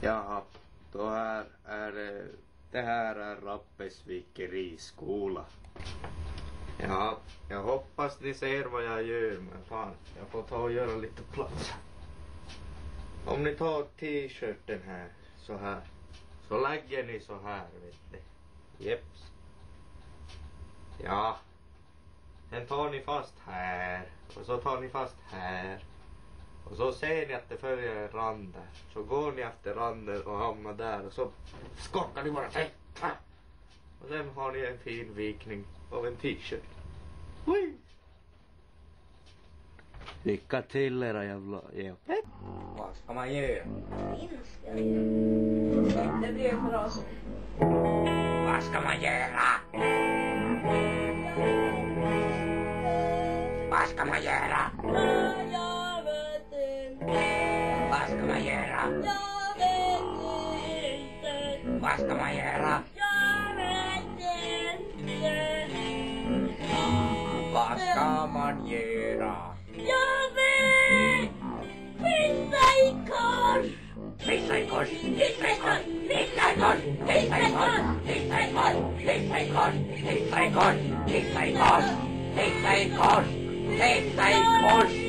Jaha, då det här är Rappesvikeri skola. Ja, jag hoppas ni ser vad jag gör, men fan, jag får ta och göra lite plats. Om ni tar t-shirten här, så lägger ni så här, vet ni. Jeps. Ja. Sen tar ni fast här, och så tar ni fast här. Och så ser ni att det följer en rand där. Så går ni efter randen och hamnar där, och så skakar ni bara sig. Och sen har ni en fin vikning av en t-shirt. Hui! Lycka till era jävla jävlar. Vad ska man göra? Det blir bra så. Vad ska man göra? Vad ska man göra? Jag vet inte. Vad ska man göra? Jag vet inte. Vad ska man göra? Jag vet inte. Vad ska man göra? Jag vet! Pissa i kors! Pissa i kors! Pissa i kors! Pissa i kors! Pissa i kors! Pissa i kors! Pissa i kors! Pissa i kors! Pissa i kors! Pissa i kors! Pissa i kors!